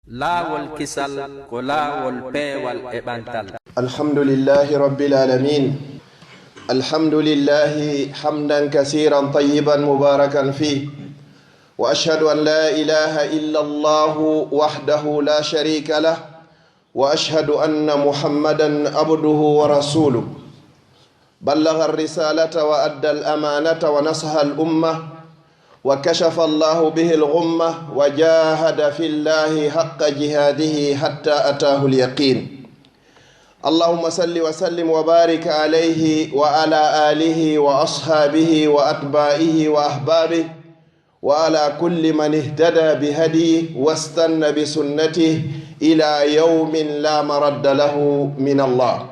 laawol kisal ko laawol peewal e ɓantal. alhamdulillahi rabbil alamin alhamdulillahi hamdan kasiran tayyiban mubarakan fi wa ashhadu an la ilaha illa allahu wahdahu la sharika lah wa ashhadu anna muhammadan abduhu wa rasuluh ballagha ar-risalata wa adda al-amanata wa nasaha al-ummah وكشف الله به الغمة وجاهد في الله حق جهاده حتى أتاه اليقين اللهم صل وسلم وبارك عليه وعلى آله وأصحابه وأتباعه وأحبابه وعلى كل من اهتدى بهديه واستنى بسنته إلى يوم لا مرد له من الله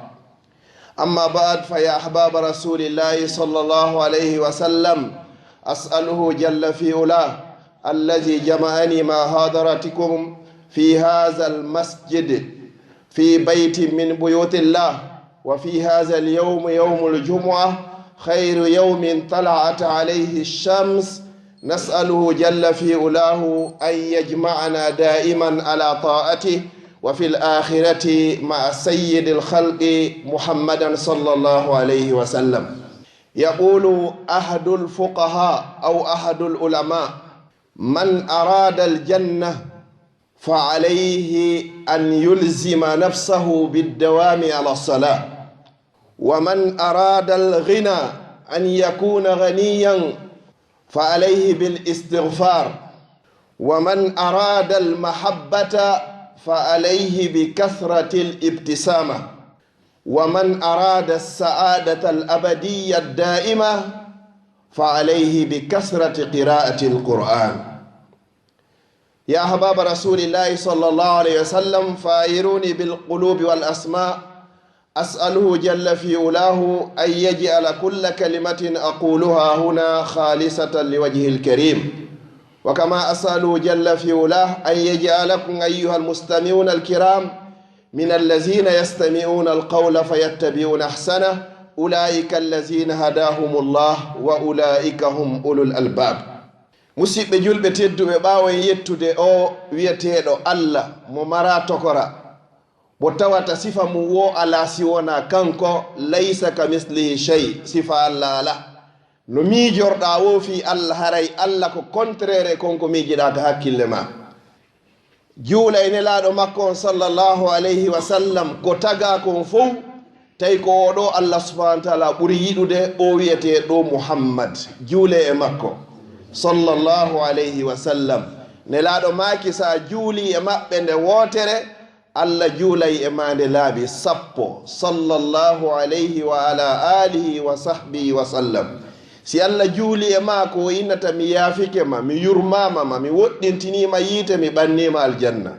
أما بعد فيا أحباب رسول الله صلى الله عليه وسلم أسأله جل في علاه الذي جمعني مع حضراتكم في هذا المسجد في بيت من بيوت الله وفي هذا اليوم يوم الجمعة خير يوم طلعت عليه الشمس نسأله جل في علاه أن يجمعنا دائما على طاعته وفي الآخرة مع سيد الخلق محمدا صلى الله عليه وسلم. يقول أحد الفقهاء أو أحد العلماء من أراد الجنة فعليه أن يلزم نفسه بالدوام على الصلاة ومن أراد الغنى أن يكون غنيا فعليه بالاستغفار ومن أراد المحبة فعليه بكثرة الابتسامة ومن أراد السعادة الأبدية الدائمة فعليه بكثرة قراءة القرآن. يا أحباب رسول الله صلى الله عليه وسلم فايروني بالقلوب والأسماء أسأله جل في علاه أن يجعل كل كلمة أقولها هنا خالصة لوجه الكريم وكما أسأله جل في علاه أن يجعلكم أيها المستمعون الكرام من الذين يستمعون القول فيتبعون أحسنه أولئك الذين هداهم الله وأولئك هم أولو الألباب. musidɓe julɓe tedduɓe ɓaawo yettude o wiyeteeɗo Allah mo mara tokora mo tawata sifa mum wo ala si wona kanko laysa ka mislihi shay sifa Allah ala no miijorɗa wo fi Allah haray Allah ko contraire konko miijiɗa ka hakkille ma juula e nelaaɗo makko on sallallahu alayhi wa sallam ko taga kon fof tawi ko oɗo Allah subhanahu wa taala ɓuri yiɗude o wiyete ɗo Muhammad juule e makko sallallahu alayhi wa sallam nelaaɗo maaki sa juuli e maɓɓe nde wootere Allah juulay e ma nde laabi sappo sallallahu alayhi wa ala alihi wa sahbihi wa sallam. si Allah juuli e ma ko innata mi yaafike ma mi yurmama ma mi woɗɗintinima yiite mi ɓannima aljanna.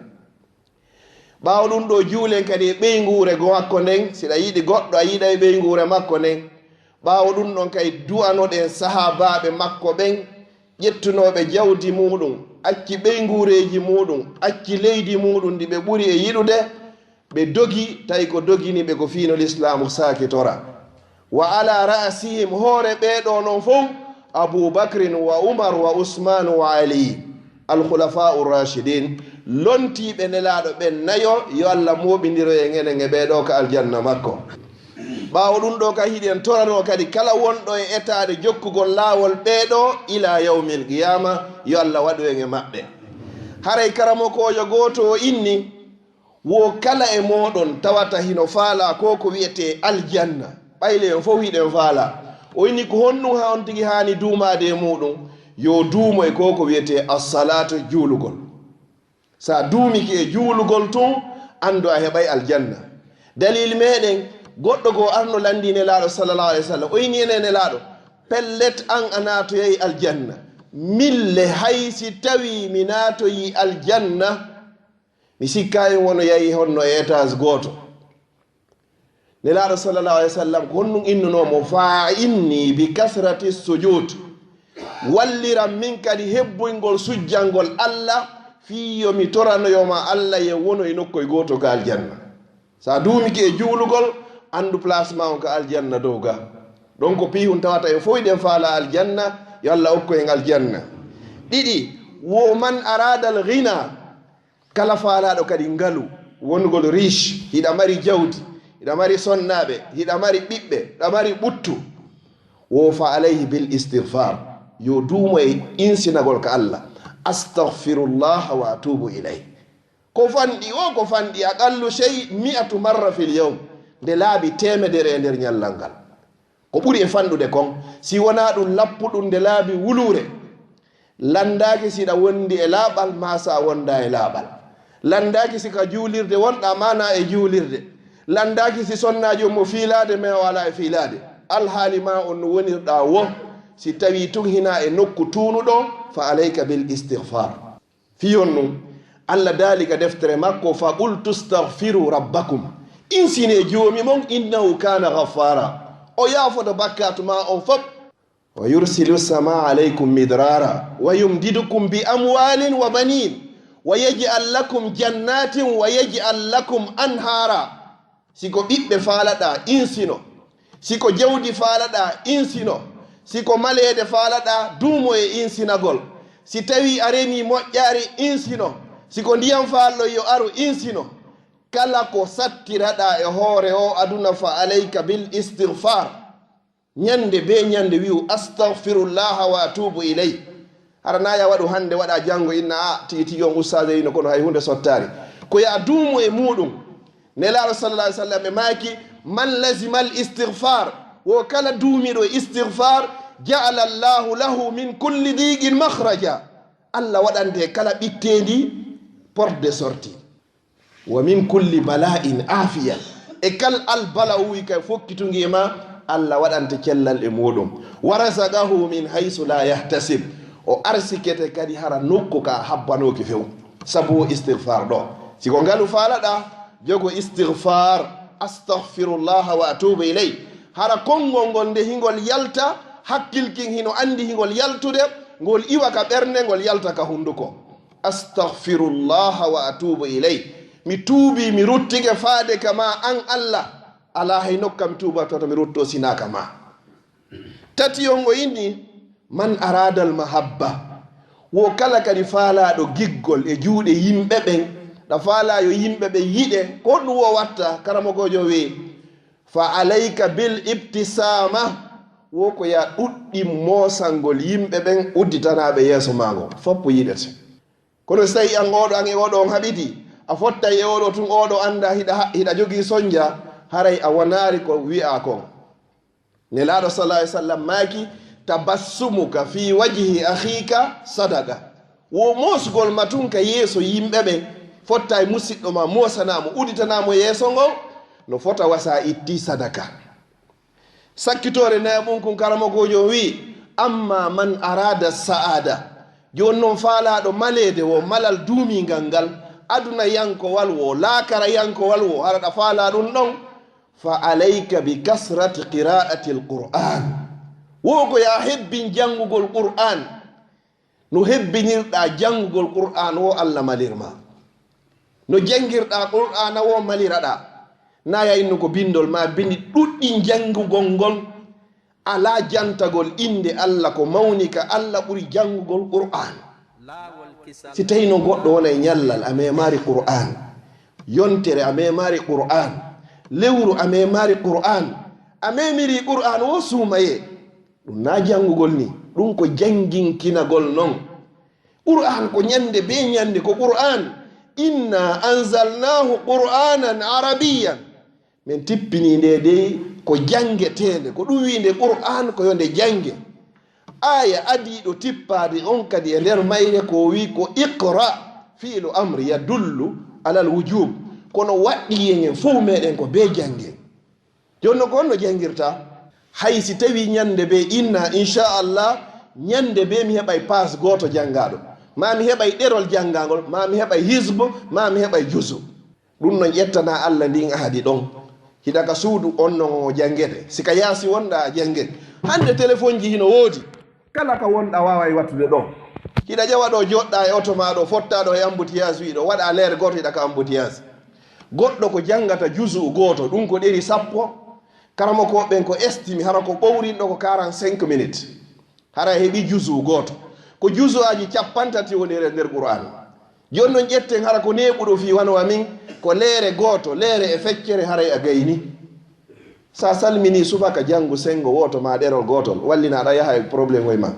ɓaawo ɗum ɗo juulen kadi e ɓeygure go makko nden siɗa yiɗi goɗɗo a yiɗa e ɓeygure makko nden ɓaawo ɗum ɗon kay du'anoɗen sahabaɓe makko ɓen ƴettunoɓe jawdi muɗum acci ɓeygureji muɗum acci leydi muɗum ndi ɓe ɓuri e yiɗude ɓe dogi tawi ko doginiɓe ko fiino l'islamu sakitora wa ala ra'sihim hoore ɓeeɗo noon fof aboubacrin wa umar wa usman wa ali alkhulafa'u rashidin lontiɓe nelaaɗo ɓen nayo yo Allah moɓidiro e ŋenen e ɓeeɗo ka aljanna makko. ɓaawo ɗum ɗo ka hiɗen torano kadi kala wonɗo e etade jokkugol laawol ɓeeɗo ila yawmil qiyama yo Allah waɗu en e maɓɓe. haray karamokojo goto o inni wo kala e moɗon tawata hino faala ko ko wiyete aljanna ɓayle en fof hiɗen faala o inni ko honɗum ha on tigi hani duumade e muɗum yo duumo e ko ko wiyete assalatu juulugol. sa duumiki e juulugol tun andu a heɓay aljanna. dalil meɗen goɗɗo go arno landi nelaaɗo sallallahu alayhi wa sallam o inni ene nelaaɗo pellet an a naatoyayi aljanna mille haysi tawi mi naatoyi aljanna mi sikkayi wono yahi honno e étage gooto. nelaaɗo sallallahu alayhi wa sallam ko honɗum innunomo fa inni bi kasrati sujud walliram min kadi hebbuyngol sujjangol Allah fiyo mi toranoyoma Allah ye wono e nokkoye gooto ka aljanna. sa duumiki e juulugol andu placement on ko aljanna dow ga ɗon ko pihun tawata e fof ɗen faala aljanna yo Allah okko en aljanna. ɗiɗi wo man arada al ghina kala faalaɗo kadi ngalu wongol riche hiɗa mari jawdi hiɗa mari sonnaɓe hiɗa mari ɓiɓɓe hiɗa mari ɓuttu wo fa alayhi bil istighfar yo duumo e insinagol ka Allah astaghfirullah wa atubu ilay ko fanɗi o ko fanɗi aqallu shay 100 marra fil yawm nde laaɓi temedere e nder ñallal ngal ko ɓuri e fanɗude kon si wona ɗum lappuɗum nde laaɓi wulure landaki siɗa wondi e laaɓal ma sa wonda e laaɓal landaki sika juulirde wonɗa mana e juulirde landaki si sonnajo mo fiilade ma wala e fiilade alhaali ma on no wonirɗa wo si tawi tun hina e nokku tunuɗo fa alayka bil istighfar fiyon ɗum Allah dalika deftere makko fa qul tustaghfiru rabbakum insine joomi mon innahu kana ghaffara o yaafoto bakkatu ma on fof wa yursilu sama alaykum midrara wa yumdidukum bi amwalin wa banin wa yaj'al lakum jannatin wa yaj'al lakum anhara siko ɓiɓɓe faalaɗa insino siko jawdi faalaɗa insino siko malede faalaɗa duumo e insinagol si tawi a remi moƴƴaari insino siko ndiyam faalɗo yo aru insino kala ko sattiraɗa e hoore o aduna fa alayka bil istighfar ñande be ñande wi'u astaghfirullah wa atubu ilay hara naya waɗu hande waɗa janngo inna a tigi tigi on ustade yino kono hay hunde sottari ko ya duumo e muɗum nelaɗo sallallah alih sallam e maaki man lazima al istighfar wo kala duumiɗo istighfar ja'ala llahu lahu min kulli diqin makhraja Allah waɗante kala ɓittendi porte de sortie wa min kulli bala'in afiya e kal albala wi kay fokkitungi ma Allah waɗante cellal e muɗum wa razaqahu min haythu la yahtasib o arsikete kadi hara nokku ka habbanoki few sabu istighfar ɗo siko ngalu faalaɗa jogo istighfar astaghfirullah wa atubu ilay hara konngol ngol nde hingol yalta hakkilkin hino andi hingol yaltude ngol iwa ka ɓernde ngol yalta ka hunduko astaghfirullah wa atubu ilay mi tuubi mi ruttike faade kama an Allah ala hay nokka mi tuuba toto mi rutto sinaka ma tati on o inni man arada al mahabba wo kala kadi faalaɗo giggol e juuɗe yimɓe ɓen ɗa faala yo yimɓe ɓe yiɗe ko ɗum wo watta karamogojo wi fa alayka bil ibtisama wo ko ya ɗuɗɗi moosangol yimɓe ɓen udditanaɓe yeeso mago foppo yiɗete kono so tawi an oɗo an e oɗo on haɓiti a fottay e oɗo tun oɗo anda hiɗa jogii sonja haray a wonari ko wi'a kon nelaɗo sallah alih sallam maaki tabassumuka fi wajhi akhika sadaka wo moosgol ma tun ka yeeso yimɓe ɓen fotta e musidɗo ma moosanamo uditanamo yeeso ngo no fota wasa itti sadaka sakkitore naɓum kun karamogojo wi amma man arada sa'ada joni noon faalaɗo malede wo malal duumingal ngal aduna yankowal wo laakara yankowal wo haraɗa faala ɗum ɗon fa alayka bi kasrati qira'ati alquran wo ko ya hebbin janngugol qur'an no hebbinirɗa janngugol qur'an wo Allah malirma no jangirɗa qur'ana wo maliraɗa na yayinno ko bindol ma bindi ɗuɗɗi janngugol ngol ala jantagol inde Allah ko mawnika Allah ɓuri janngugol qur'an si tawi no goɗɗo wona e ñallal a memari qur'an yontere a memari qur'an lewru a memari qur'an a memiri qur'an wo suumaye ɗum na janngugol ni ɗum ko janginkinagol noon qur'an ko ñande be ñande ko qur'an inna anzalnahu qur'anan arabiyan min tippini nde dey ko jangetede ko ɗum winde qur'an ko yonde jange aya adiɗo tippade on kadi e nder mayre ko wi ko iqra fi'lu amri yadullu alal wujub kono waɗɗi yen fof meɗen ko be jange jonno ko onno jangirta hay si tawi ñande be inna inchallah ñande be mi heɓay passe goto jangaɗo ma mi heɓay ɗerol jangagol ma mi heɓay hisbe ma mi heɓay jusu ɗum non ƴettana Allah ndin ahadi ɗon hiɗaka suudu on non o jangete sika yaasi wonɗa jangete hande téléphone ji hino woodi kala ka wonɗa wawa wattude ɗo hiɗa ƴewa ɗo joɗɗa e auto ma ɗo fottaɗo e embouteillage wiɗo waɗa lere goto hiɗa ka embouteillage goɗɗo ko jangata jusu goto ɗum ko ɗeri 10 karamo ko ɓen ko estimi hara ko ɓowrinɗo ko 45 minutes hara heeɓi jusu goto ko jusu aji 30 woni nder qur'an joni noon ƴetten hara ko neɓuɗo fi wano wa min ko leere gooto leere e feccere haray a gayni sa salmini subaka janngo sengo woto ma ɗerol gotol wallinaɗa yaha e probléme oye ma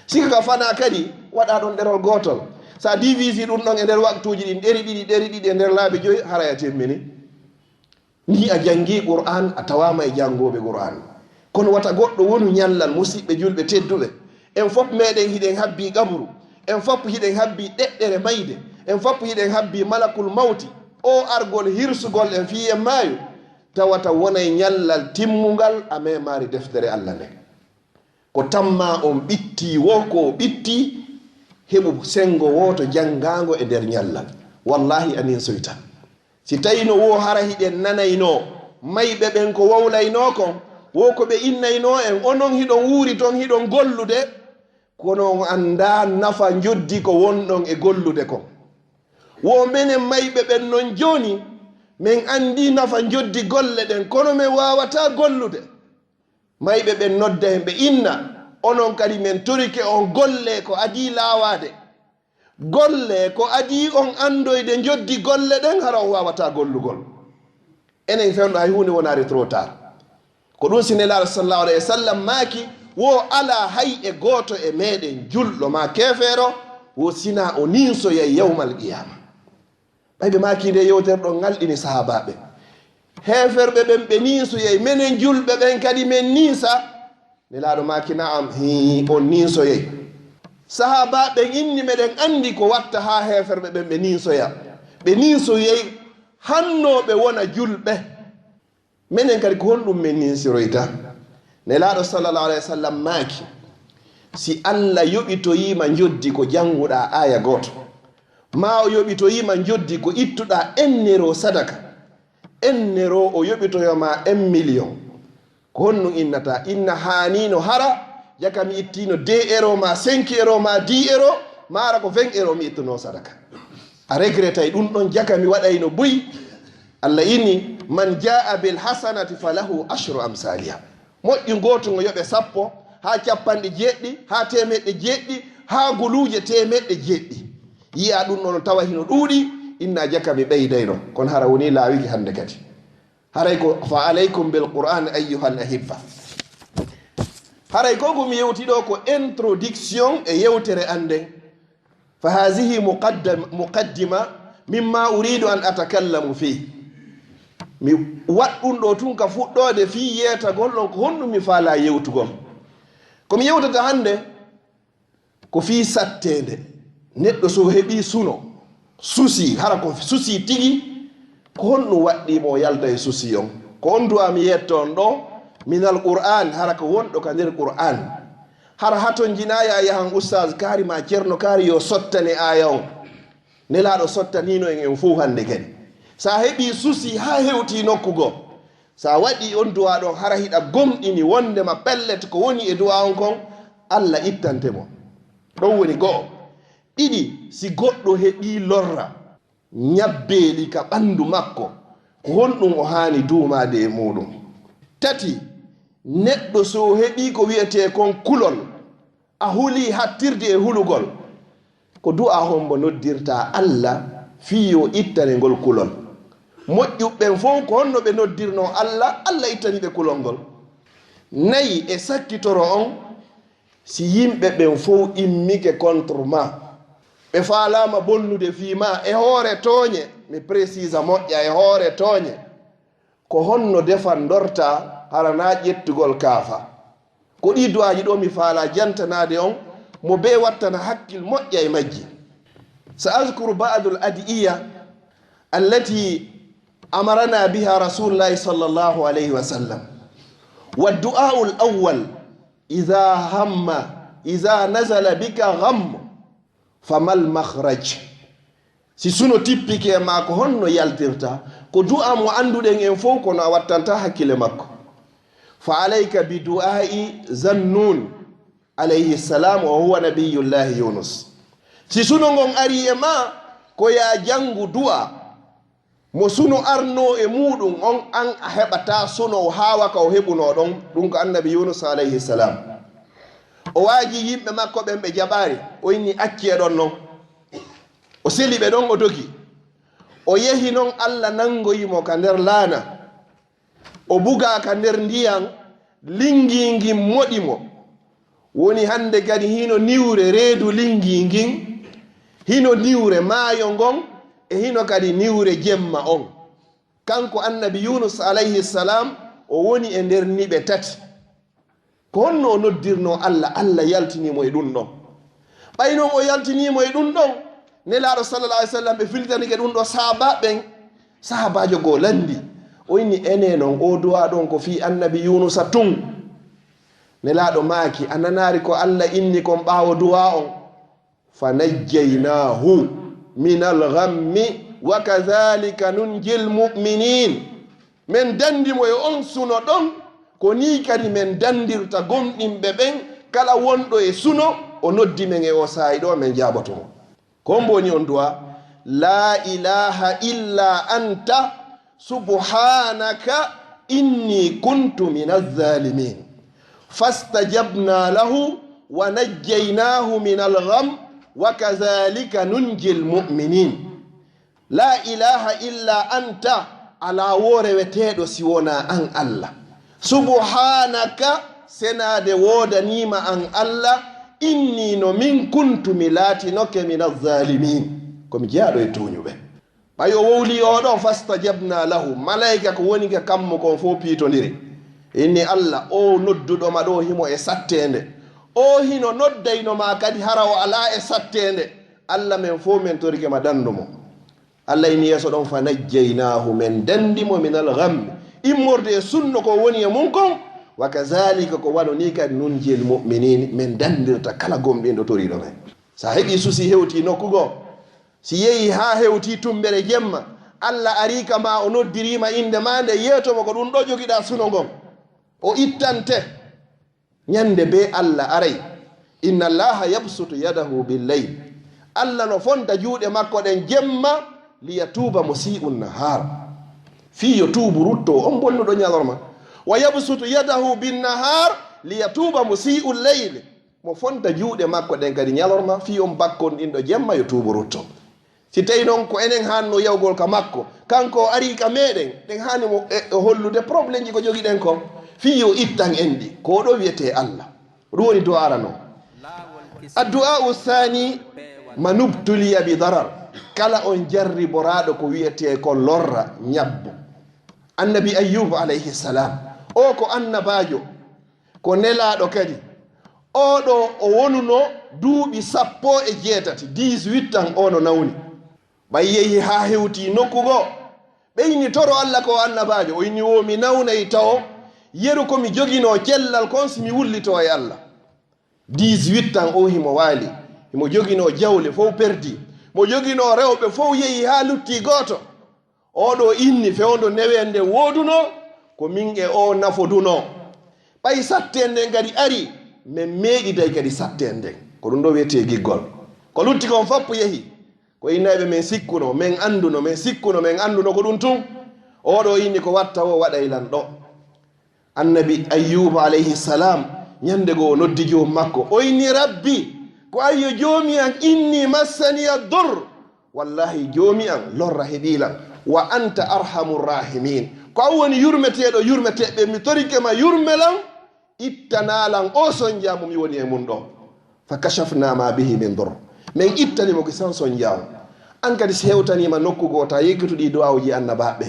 sika ka fana kadi waɗa ɗon ɗerol gotol sa divisi ɗum ɗon e nder waktuji ɗin ɗeri ɗiɗi e nder laabi joyi haray a temmini ni a jangi qur'an a tawama e jangoɓe qur'an kono wata goɗɗo wonu ñallal musidɓe julɓe tedduɓe en fof meɗen hiɗen habbi gabru en fof hiɗen habbi ɗeɗɗere mayde en fof hiɗen habbi malakul mawti o argol hirsugol en fiye maayo tawata wonay ñallal timmugal a memari deftere allah nde ko tamma on ɓitti wo ko ɓitti heɓu sengo woto jangago e nder ñallal wallahi anin soyta si tawino wo hara hiɗen nanayno mayɓe ɓen ko wowlayno kon wo ko ɓe innayno en onon hiɗon wuuri ton hiɗon gollude kono on anda nafa joddi ko wonɗon e gollude kon wo menen mayɓe ɓen non joni min andi nafa joddi golle ɗen kono min wawata gollude mayɓe ɓen nodda hen ɓe inna onon kadi min torike on golle ko adi lawade golle ko adi on andoyde joddi golle ɗen hara on wawata gollugol enen fewno hay hunde wonari trop tard ko ɗum sinelaɗo sallallahu alayhi wa sallam maaki wo ala hay e goto e meɗen julɗo ma kefeero wo sina o ninsoyay yawmal qiyama ɓayɓe makide yewtere ɗo ngalɗini sahabaɓe heferɓe ɓen ɓe ninsoyay minen julɓe ɓen kadi men ninsa nelaɗo maki naam on ninsoyay sahabaɓen inni meɗen andi ko watta ha heferɓe ɓen ɓe ninsoya ɓe ninsoyay hannoɓe wona julɓe minen kadi ko honɗum men ninsiroyta nelaɗo sallallahu alayhi wa sallam maaki si allah yoɓitoyima joddi ko janguɗa aya goto ma o yoɓitoyima joddi ko ittuɗa ennero sadaka ennero o yoɓitoyoma 1 million ko honɗum innata inna hanino hara jaka mi ittino 2 euro ma 5 euro ma 10 euro mara ko 20 euro mi ittuno sadaka a regretay ɗum ɗon jaka mi waɗayno boyi allah inni man jaa bil hasanati falahu ashru amsaliha moƴƴi goto ngo yoɓe 10 ha 90 ha 100 ha guluje 100 yiya ɗum ɗon tawa hino ɗuuɗi inna jaka mi ɓeydayno kono hara woni laawiki hande kadi haray ko fa alaykum bil qur'an ayyuhal ahibba haray ko komi yewtiɗo ko introduction e yewtere anden fa hasihi muqaddima mimma uridu an atakallamu fi mi waɗɗum ɗo tun ka fuɗɗode fi yeetagol ɗon ko honɗum mi faala yewtugol komi yewtata hande ko fi sattede neɗɗo so heɓi suno susi hara ko susi tigi ko honɗum waɗɗimo o yalda e susi on ko on duwa mi yetton ɗo minal qur'an hara ko wonɗo ka nder qur'an hara haton jinaya yahan oustage kaari ma ceerno kaari yo sottane aya on nelaɗo sottanino en fuu hande kadi sa heɓi susi ha hewti nokkugo sa waɗi on duwa ɗon hara hiɗa gomɗini wondema pellet ko woni e duwa on kon allah ittantemo ɗon woni go'o ɗiɗi si goɗɗo heɓi lorra ñabbeeli ka ɓandu makko ko honɗum o haani duumade e muɗum tati neɗɗo so heɓi ko wiyete kon kulol a huli hattirde e hulugol ko du'a hombo noddirta allah fiyo ittane ngol kulol moƴƴuɓɓen fof ko honno ɓe noddirno allah allah ittaniɓe kulol ngol nayi e sakkitoro on si yimɓe ɓen fof immike contre ma ɓe faalama bonnude fiima e hoore tooñe mi précise moƴƴa e hoore tooñe ko honno defan dorta harana ƴettugol kaafa ko ɗi duwaji ɗo mi faala jantanade on mo be wattana hakkil moƴƴa e majji sa azkuru ba'dul adiya allati amarana biha rasulullahi sallallahu alayhi wa sallam wa du'a'u al-awwal idha nazala bika gham famal makhraj si suno tippike e ma ko honno yaltirta ko du'a mo anduɗen en fof kono a wattanta hakkille makko fa alayka bi du'a'i zannun alayhi salam wa huwa nabiyullahi yunus si suno ngon ari e ma ko ya jangu du'a mo suno arno e muɗum on an a heɓata suno hawa ka o heɓuno ɗon ɗum ko annabi yunus alayhi salam o waaji yimɓe makko ɓen ɓe jaɓaari o inni acci e ɗon noon o seli ɓe ɗon o dogi o yehi noon Allah nangoyimo ka nder laana o buga ka nder ndiyam lingingi moɗimo woni hande kadi hino niwre reedu lingingin hino niwre maayo ngon e hino kadi niwre jemma on kanko annabi Yunus alayhi salam o woni e nder niɓe tati ko honno o noddirno Allah yaltinimo e ɗum ɗon ɓay noon o yaltinimo e ɗum ɗon nelaaɗo sallallah alih w sallam ɓe filtanike ɗum ɗo sahabajo goo landi o inni ene noon o duwa ɗon ko fi annabi Yunusa tun nelaaɗo maaki a nanaari ko Allah inni kon ɓaawo duwa on fa najjaynahu min alghammi wa kadhalika nunjil mu'minin men dandimo e on suno ɗon ko ni kadi men dandirta gomɗinɓe ɓen kala wonɗo e suno o noddi men e o saayi ɗo men jaɓotomo ko mboni on duwa la ilaha illa anta subhanaka inni kuntu min alzalimin fastajabna lahu wa najjaynahu min algham wa kadhalika nunji almu'minin la ilaha illa anta ala woreweteɗo si wona an Allah subhanaka senade wodanima an Allah inni no min kuntu mi laatinoke min alzalimin komi jeyaɗo e tuñuɓe ɓay o wowli oɗo fastajabna lahu malaika ko woni ka kammo kon fo piitodiri inni Allah o nodduɗoma ɗo himo e sattende o hino noddaynoma kadi hara o ala e sattende Allah men fo men torike ma dandumo Allah ini yeso ɗon fa najjaynahu men dandimo min algham immorde e sunno ko woni e mum kon wa kazalika ko wanoni kadi nunjil mu'minin men dandirta kala gomɗinɗo toriɗo men sa heɓi susi hewti nokkugo si yehi ha hewti tumbere jemma Allah arika ma o noddirima inde ma nde yetomo ko ɗum ɗo jogiɗa suno ngon o ittante ñande be Allah aray inna allaha yabsutu yadahu billayl Allah no fonta juuɗe makko ɗen jemma liyatuba musi'un nahar fi yo tuubu rutto on bonnuɗo ñalorma wa yabsutu yadahu binnahar liyatuba musi'ul layl mo fonta juuɗe makko ɗen kadi ñalorma fi on bakkon ɗin ɗo jemma yo tuubu rutto si tawi noon ko enen hanno yawgol ka makko kanko ari ka meɗen ɗen hani mo hollude probléme ji ko jogiɗen ko fi yo ittan en ɗi ko ɗo wiyete Allah ɗum woni du'ara noon addu'a uthani manubtuliya bi darar kala on jarriboraɗo ko wiyete ko lorra ñabbo annabi ayyub alayhi salam o ko annabajo ko nelaɗo kadi oɗo o wonuno duuɓi 18 ans ono nawni ɓay yehi ha hewti nokkugo ɓeyni toro Allah ko annabajo o inni wo mi nawnayi taw yeru komi jogino cellal kon simi wullito e Allah 18 ans o himo waali himo jogino jawle fof perdi mo jogino rewɓe fof yehi ha lutti goto oɗo inni fewndo newende woduno ko min e o nafoduno ɓay sattenden kadi ari min meeɗiday kadi sattenden ko ɗum ɗo wiyete giggol ko lutti kon foppo yehi ko innaɓe min sikkuno min anduno min sikkuno min anduno ko ɗum tun oɗo inni ko watta o waɗay lan ɗo annabi ayyuba alayhi salam ñande goo noddi joom makko o inni rabbi ko ayyo joomi an inni massaniya dur wallahi joomi an lorra heɓilan wa anta arhamur rahimin ko an woni yurmeteɗo yurmeteɓe mi torike ma yurmelan ittanalan o sonjamo mi woni e mum ɗo fa kashafna ma bihi min dur min ittanimo ko san sonjamo an kadi si hewtanima nokkugo ta yeggituɗi du'awuji annabaɓe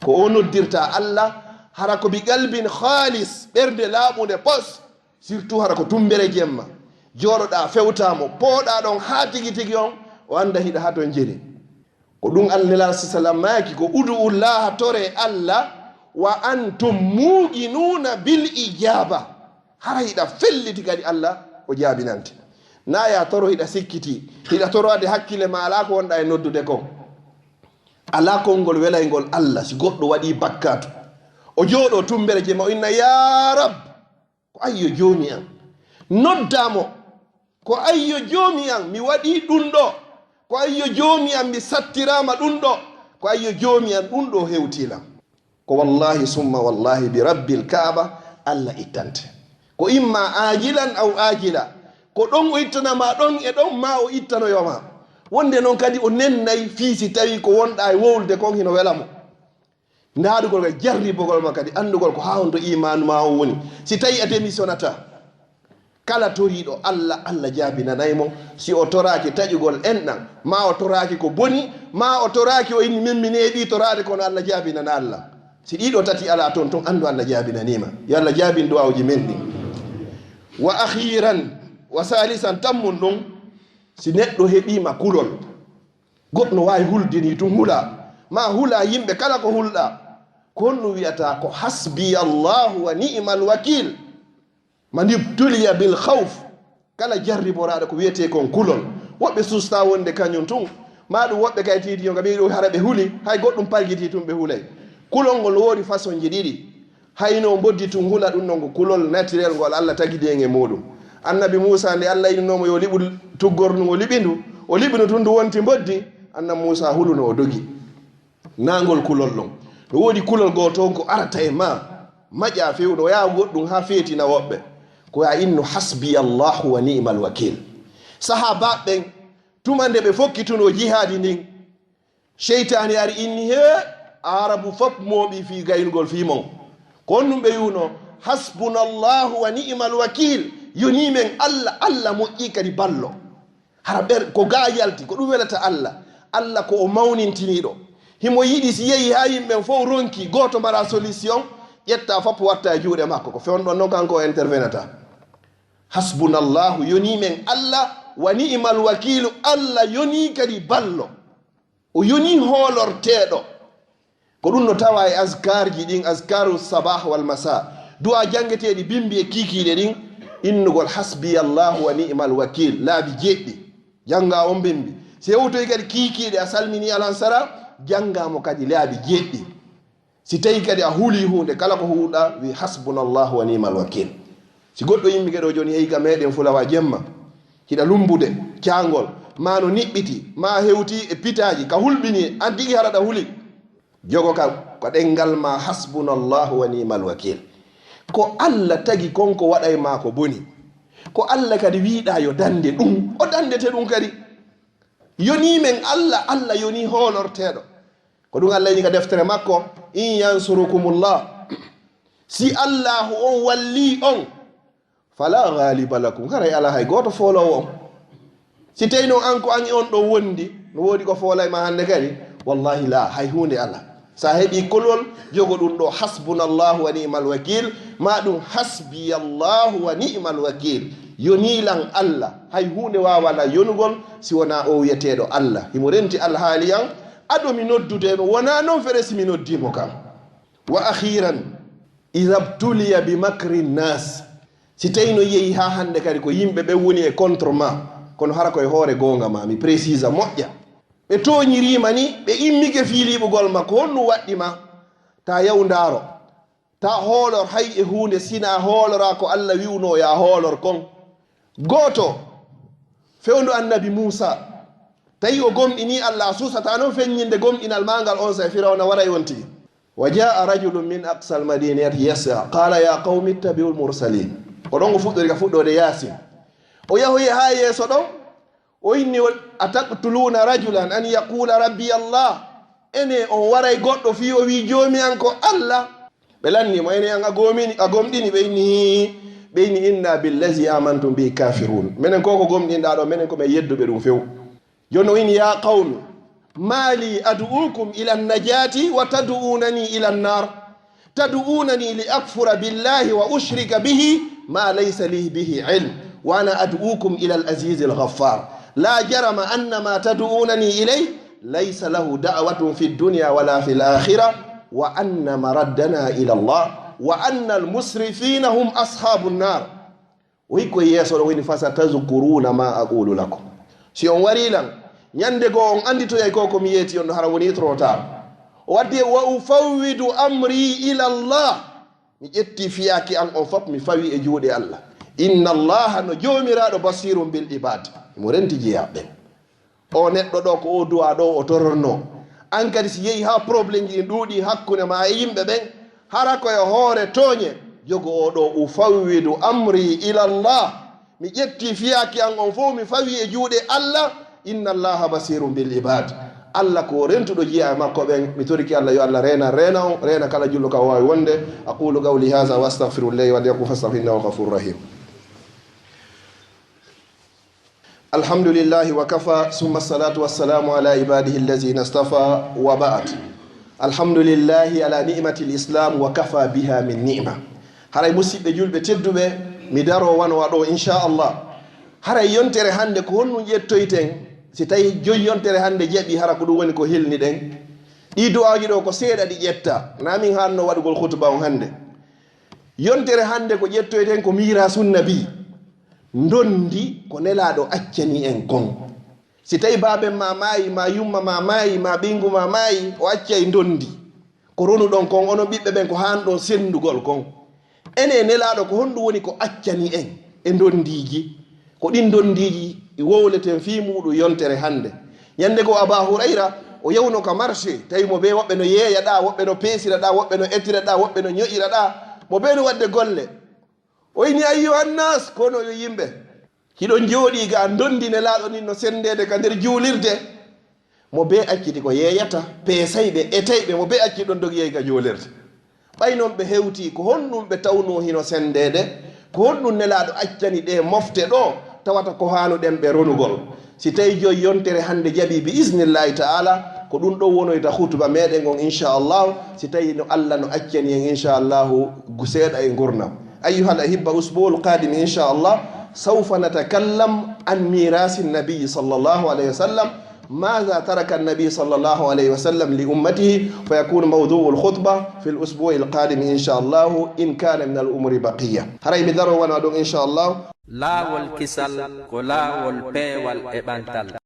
ko o noddirta Allah hara ko bi qalbin khalis ɓerde laaɓude pos surtout hara ko tumbere jemma jooɗoɗa fewtamo pooɗa ɗon ha tigi tigi on o anda hiɗa ha ton jeri ko ɗum Allah sallam maaki ko udu'ullaha tore Allah wa antum muqinuna bil ijaba hara hiɗa felliti kadi Allah o jaabinante na ya toro hiɗa sikkiti hiɗa torode hakkille ma ala ko wonɗa e noddude kon ala konngol welaygol Allah si goɗɗo waɗi bakkatu o jooɗo tumbere jemma o inna ya rab ko ayyo joomi an noddamo ko ayyo joomi an mi waɗi ɗum ɗo ko ayyo joomi an mi sattirama ɗum ɗo ko ayyo joomi an ɗum ɗo hewtilam ko wallahi summa wallahi bi rabbil kaaba Allah ittante ko imma ajilan aw ajila ko ɗon o ittanama ɗon e ɗon ma o ittanoyoma wonde noon kadi o nennayi fiisi tawi ko wonɗa e wowlude kon hino welamo ndaadugol ka jarribogol ma kadi andugol ko hawnto imanu ma o woni si tawi a démissionnata kala toriɗo Allah jaabinanaymo si o toraki taƴugol enɗan ma o toraki ko boni ma o toraki o inni min mi neeɓi torade kono Allah jaabinana Allah si ɗiɗo tati ala toon andu Allah jaabinanima yo Allah jaabin duwawji men ɗi wa akhiran wa salisan tammun ɗum si neɗɗo heɓima kulol goɗɗo wawi huldini tum hula ma hula yimɓe kala ko hulɗa ko honɗum wiyata ko hasbi allahu wa ni'mal wakil man ibtuliya bil khawf kala jarriboraɗo ko wiyete kon kulol woɓɓe susta wonde kañum tun ma ɗum woɓɓe kay titiyo nga ɓeɗo hara ɓe huuli hay goɗɗum palgiti tum ɓe huulay kulol ngol woodi façon ji ɗiɗi hayno boddi tun hula ɗum ɗon ko kulol naturel ngol Allah tagidenge muɗum annabi Musa nde Allah inninomo yo liɓu tuggornu o liɓindu o liɓinu tun ndu wonti boddi annabi Musa huluno o dogi nangol kulol ɗon ɗo woodi kulol goo toon ko arata e ma maƴa fewɗo ya goɗɗum ha feetina woɓɓe ko ya innu hasbi allahu wa ni'mal wakil sahaba ɓen tuma nde ɓe fokkituno jihadi ndin cheytani ari inni he arabu fof mooɓi fi gaynugol fimon ko honɗum ɓe yuno hasbunallahu wa ni'mal wakil yoni men Allah moƴƴi kadi ballo hara ɓer ko ga yalti ko ɗum welata Allah ko o mawnintiniɗo himo yiɗi si yehi ha yimɓen fof ronki goto mbaɗa solution ƴetta fof watta e juuɗe makko ko fewɗon noon kanko o intervenata hasbunallahu yoni men Allah wa ni'mal wakilu Allah yoni kadi ballo o yoni hoolorteɗo ko ɗum no tawa e askarji ɗin askaru sabah wal masa du'a jangeteɗi bimbi e kikiɗe ɗin innugol hasbi allahu wa ni'mal wakil laabi jeɗɗi janga on bimbi si hewtoyi kadi kikiɗe a salmini alansara jangamo kadi laabi jeɗɗi si tawi kadi a huuli hunde kala ko huuɗa wi hasbunallahu wa ni'mal wakil si goɗɗo yimɓe keɗo joni heyi ka meɗen fulawa jemma hiɗa lumbude cangol ma no niɓɓiti ma hewti e pitaji ka hulɓini an tigi haraɗa huuli jogo ka ko ɗengal ma hasbunallahu wa ni'mal wakil ko Allah tagi konko waɗay ma ko boni ko Allah kadi wiiɗa yo dande ɗum o dandete ɗum kadi yoni men Allah yoni hoolorteɗo ko ɗum Allah yini ka deftere makko in yansurukumullah si Allahu on walli on fala ghaliba lakum haray ala hay goto folowo on si tawi noon an ko an on ɗo wondi no woodi ko foolay ma hande kadi wallahi la hay hunde ala sa heɓi kolol jogo ɗum ɗo hasbunallahu wa ni'mal wakil ma ɗum hasbi allahu wa ni'mal wakil yonilan Allah hay hunde wawala yonugol si wona o wiyeteɗo Allah himo renti alhaaliyan aɗo mi noddudemo wona noon fere si mi noddimo kam wa akhiran idha btuliya bi makri nnas si tawi no yehi ha hande kadi ko yimɓe ɓe woni e contre ma kono hara koye hoore gonga ma mi précise moƴƴa ɓe toñirima ni ɓe immike fiiliɓugol ma ko honɗum waɗɗima ta yaw ndaaro ta hoolor hay e hunde sina hoolora ko Allah wiwno ya hoolor kon goto fewndu annabi Musa tawi o gomɗini Allah susata noon feññinde gomɗinal mangal on sa firawna waray on tigi wa jaa rajulun min aqsa al madinati yas'a qala ya qawmi ittabi'u al mursalin o ɗon o fuɗɗori ka fuɗɗode yasin o yahoyi ha yeeso ɗon o inni ataqtuluna rajulan an yaqula rabbi Allah ene on waray goɗɗo fi o wi joomi an ko Allah ɓe lannimo ene an a gomɗini ɓe inni inna billazi amantum bi kafirun minen koko gomɗinɗa ɗo minen koɓe yedduɓe ɗum few joni o inni ya qawmi mali ad'ukum ila najati wa tad'unani ila an-nar tad'unani li akfura billahi wa ushrika bihi ma laysa li bihi ilm wa ana ad'ukum ila al-aziz al-ghaffar la jarama anna ma tad'unani ilay laysa lahu da'watun fi ad-dunya wala fi al-akhirah wa anna maraddana ila Allah wa anna al-musrifina hum ashabun nar o hikko yeso do woni fasa tazkuruna ma aqulu lakum si on warilan nyande go on anditoy ko mi yeti on hara woni trop tard o wadde wa ufawwidu amri ila Allah mi ƴetti fiyaki an on fop mi fawi e juuɗe Allah inna Allah no jomiraɗo basirun bil ibad mo renti jeyaɓe o neɗɗo ɗo ko o duwa ɗo o tororno an kadi si yehi ha probléme ji ɗuuɗi hakkude ma e yimɓe ɓen hara koye hoore tooñe jogo o ɗo ufawwidu amri ila Allah mi ƴetti fiyaki an on fof mi fawi e juuɗe Allah inna allaha basirun bil ibad. Allah ko rentuɗo jiya e makko ɓen. Mi toriki Allah yo Allah rena on rena kala jullo ka wawi wonde. aqulu qawli hadha wa astaghfirullahi wa lakum fastaghfiruhu innahu ghafurur rahim. alhamdulillahi wa kafa summa salatu wassalamu ala ibadihi allazina istafa wa ba'd. alhamdulillahi ala ni'mati l'islam wa kafa biha min ni'ma. haray musidɓe julɓe tedduɓe mi daro wano waɗo inchallah. haray yontere hande ko honnu ƴettoyten si tawi joyi yontere hande jeeɓi hara ko ɗum woni ko hilni ɗen. ɗi du'aji ɗo ko seeɗa ɗi ƴetta namin hanno waɗugol khutba on hande. yontere hande ko ƴettoyten ko mirasun nabi, ndondi ko nelaɗo accani en kon. si tawi baben ma maayi, ma yumma ma maayi, ma ɓingu ma maayi, o accay ndondi ko ronuɗon kon. onon ɓiɓɓe ɓen ko hanɗon sendugol kon. ene nelaɗo ko honɗum woni ko accani en e ndondiji. ko ɗin ndondiji wowleten fi muɗum yontere hande. ñande go Aba Hurayra o yawno ka marché tawi mo be woɓɓe no yeeyaɗa, woɓɓe no peesiraɗa, woɓɓe no ettiraɗa, woɓɓe no ñoƴiraɗa, mo be no wadde golle. o yini ayyuhannas, kono yo yimɓe hiɗon jooɗi ga ndondi nelaɗo nin no sendede ka nder juulirde. mo be acciti ko yeeyata, peesayɓe etayɓe, mo be acciti ɗon dogiyeyi ka juulirde. ɓay noon ɓe hewti ko honɗum ɓe tawno hino sendede, ko honɗum nelaɗo accani ɗe mofte ɗo tawata ko hanuɗen ɓe ronugol. si tawi joyi yontere hande jaaɓi bi isnillahi taala ko ɗum ɗo wonoyta hutuba meɗen on inchallahu. si tawi no Allah no accani en inchallahu seeɗa e gurnam. أيها الأحبة أسبوع القادم إن شاء الله سوف نتكلم عن ميراث النبي صلى الله عليه وسلم. ماذا ترك النبي صلى الله عليه وسلم لأمته، فيكون موضوع الخطبة في الأسبوع القادم إن شاء الله إن كان من الأمور بقية. هرأي بدر ونادون إن شاء الله. لا والكسل كلا والبي والإبانتال